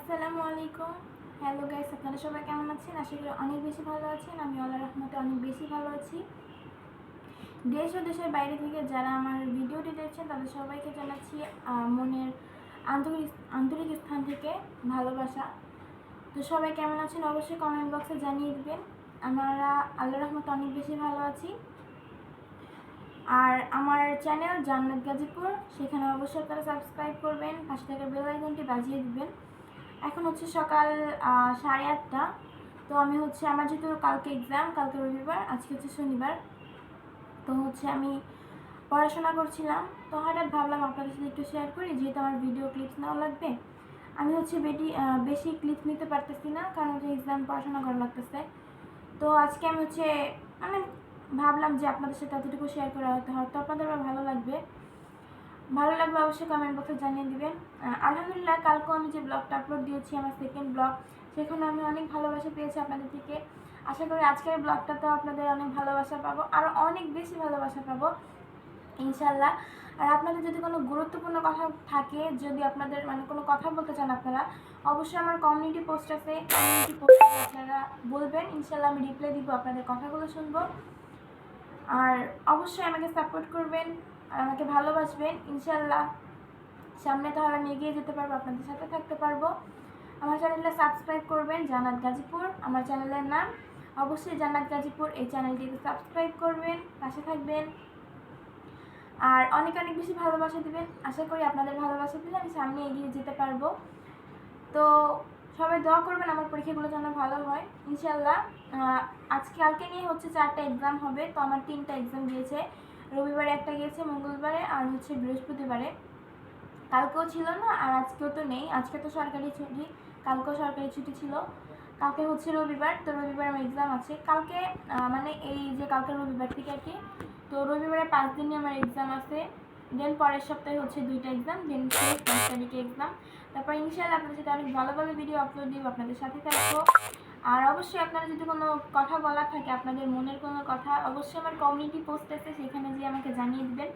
আসসালামু আলাইকুম। Hello guys, আপনারা সবাই কেমন আছেন? আশা করি অনেক বেশি ভালো আছেন। আমি আল্লাহর রহমতে অনেক বেশি ভালো আছি। দেশ ও দেশের বাইরে থেকে যারা আমার ভিডিওটি দেখছেন তাদের সবাইকে জানাচ্ছি মনের আন্তরিক স্থান থেকে ভালোবাসা। তো সবাই কেমন আছেন অবশ্যই কমেন্ট বক্সে জানিয়ে দেবেন। আমরা আল্লাহর রহমতে অনেক বেশি ভালো আছি। আর আমার চ্যানেল জান্নাত গাজীপুর, সেখানে অবশ্যই আপনারা সাবস্ক্রাইব করবেন, পাশে থাকা বেল আইকনটি বাজিয়ে দিবেন। এখন হচ্ছে সকাল 8:30। তো আমি আমার যেহেতু কালকে এক্সাম, কালকে রবিবার, আজকে হচ্ছে শনিবার, তো আমি পড়াশোনা করছিলাম। তো হঠাৎ ভাবলাম আপনাদের সাথে একটু শেয়ার করি, যেহেতু আমার ভিডিও ক্লিপস নেওয়া লাগবে। আমি বেশি ক্লিপ নিতে পারতেছি না, কারণ এক্সাম পড়াশোনা করা লাগতেছে। তো আজকে আমি মানে ভাবলাম যে আপনাদের সাথে এতটুকু শেয়ার করা হয়তো আপনাদের ভালো লাগবে। অবশ্যই কমেন্ট বক্সে জানিয়ে দিবেন। আলহামদুলিল্লাহ, কালকে আমি যে ব্লগটা আপলোড দিয়েছি, আমার সেকেন্ড ব্লগ, সেখানে আমি অনেক ভালোবাসা পেয়েছি আপনাদের থেকে। আশা করি আজকের ব্লগটাতেও আপনাদের অনেক ভালোবাসা পাবো, আরও অনেক বেশি ভালোবাসা পাবো ইনশাল্লাহ। আর আপনাদের যদি কোনো গুরুত্বপূর্ণ কথা থাকে, যদি আপনাদের কোনো কথা বলতে চান আপনারা, অবশ্যই আমার কমিউনিটি পোস্ট আছে, কমিউনিটি পোস্টে আপনারা বলবেন, ইনশাল্লাহ আমি রিপ্লাই দিব, আপনাদের কথাগুলো শুনবো। আর অবশ্যই আমাকে সাপোর্ট করবেন আর আমাকে ভালোবাসবেন ইনশাল্লাহ। সামনে তাহলে আমি এগিয়ে যেতে পারবো, আপনাদের সাথে থাকতে পারবো। আমার চ্যানেলটা সাবস্ক্রাইব করবেন, জান্নাত গাজীপুর আমার চ্যানেলের নাম। অবশ্যই জান্নাত গাজীপুর এই চ্যানেলটিকে সাবস্ক্রাইব করবেন, পাশে থাকবেন আর অনেক অনেক বেশি ভালোবাসা দিবেন। আশা করি আপনাদের ভালোবাসা দিলে আমি সামনে এগিয়ে যেতে পারবো। তো সবাই দোয়া করবেন আমার পরীক্ষাগুলো যেন ভালো হয় ইনশাল্লাহ। কালকে নিয়ে 4টা এক্সাম হবে। তো আমার 3টা এক্সাম গিয়েছে, রবিবারে একটা গিয়েছে, মঙ্গলবারে আর বৃহস্পতিবারে। কালকেও ছিল না আর আজকেও তো নেই, আজকে তো সরকারি ছুটি, কালকেও সরকারি ছুটি ছিল। কালকে রবিবার, তো রবিবার আমার এক্সাম আছে কালকে, মানে এই যে কালকে রবিবার থেকে আর কি। তো রবিবারে 5 দিনই আমার এক্সাম আছে। দেন পরের সপ্তাহে 2টা এক্সাম, দেন 5 তারিখে এক্সাম। তারপর ইনশাআল্লাহ আপনাদের সাথে অনেক ভালো ভালো ভিডিও আপলোড দিব, আপনাদের সাথে থাকবো। আর অবশ্যই আপনারা যদি কোনো কথা বলার থাকে, আপনাদের মনের কোনো কথা, অবশ্যই আমার কমিউনিটি পোস্ট আছে, সেখানে গিয়ে আমাকে জানিয়ে দিবেন।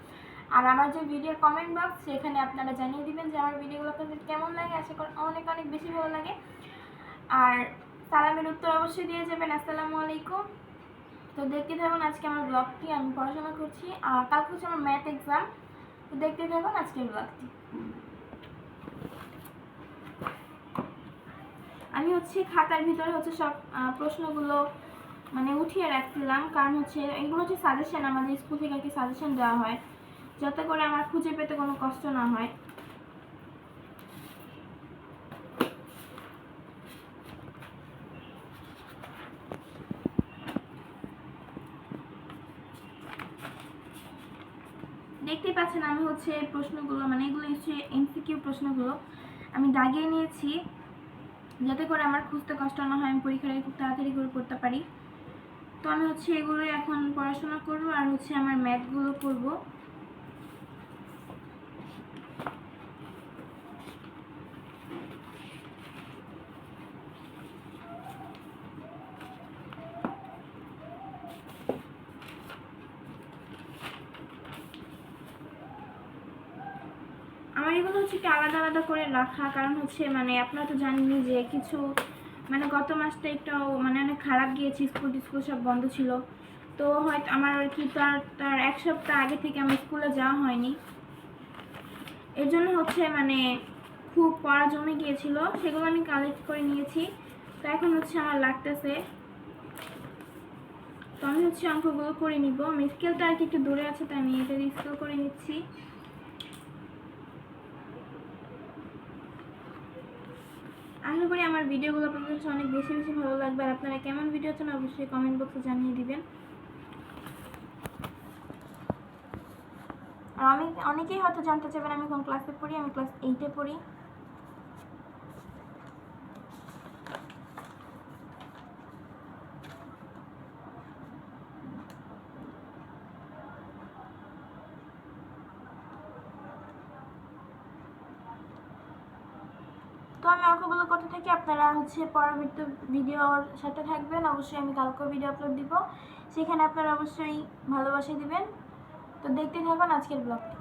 আর আমার যে ভিডিও কমেন্ট বক্স, সেখানে আপনারা জানিয়ে দিবেন যে আমার ভিডিওগুলো আপনাদের কেমন লাগে। আশা করি অনেক অনেক বেশি ভালো লাগে। আর সালামের উত্তর অবশ্যই দিয়ে যাবেন, আসসালামু আলাইকুম। তো দেখতে থাকুন আজকে আমার ব্লগটি। আমি পড়াশোনা করছি আর কালকে আমার ম্যাথ এক্সাম। তো দেখতে থাকুন আজকের ব্লগটি। আমি খাতার ভিতরে সব প্রশ্নগুলো উঠিয়ে রাখছিলাম, কারণ এগুলো সাজেশন, আমাদের স্কুল থেকে আর কি সাজেশন দেওয়া হয়, যাতে করে আমার খুঁজে পেতে কোনো কষ্ট না হয়। দেখতেই পাচ্ছেন আমি প্রশ্নগুলো এগুলো এমসিকিউ প্রশ্নগুলো আমি দাগিয়ে নিয়েছি, যাতে করে আমার খুঁজতে কষ্ট না হয়, আমি পরীক্ষাটা খুব তাড়াতাড়ি করে করতে পারি। তো আমি এগুলোই এখন পড়াশোনা করবো আর আমার ম্যাথগুলো করবো। আমার এগুলো একটু আলাদা আলাদা করে রাখা, কারণ আপনারা তো জানেনই যে কিছু গত মাসটা একটু অনেক খারাপ গিয়েছে, স্কুল সব বন্ধ ছিল। তো হয়তো আমার আর কি তার 1 সপ্তাহ আগে থেকে আমার স্কুলে যাওয়া হয়নি, এর জন্য খুব পড়া জমে গিয়েছিল, সেগুলো আমি কালেক্ট করে নিয়েছি। তো এখন আমার লাগতেছে, তো আমি অঙ্কগুলো করে নিব। আমি স্কেলটা আর কি একটু দূরে আছে, তাই আমি এটা স্কেল করে নিচ্ছি। আশা করি আমার ভিডিওগুলো আপনাদের কাছে অনেক বেশি বেশি ভালো লাগবে। আর আপনারা কেমন ভিডিও চান অবশ্যই কমেন্ট বক্সে জানিয়ে দিবেন। আর অনেকেই হয়তো জানতে চাইবেন আমি কোন ক্লাসে পড়ি। আমি ক্লাস 8-এ পড়ি। তো আমি অঙ্কগুলো করতে থাকি, আপনারা পরবর্তী ভিডিওর সাথে থাকবেন। অবশ্যই আমি কালকেও ভিডিও আপলোড দিব, সেখানে আপনারা অবশ্যই ভালোবাসা দিবেন। তো দেখতে থাকুন আজকের ব্লগটি।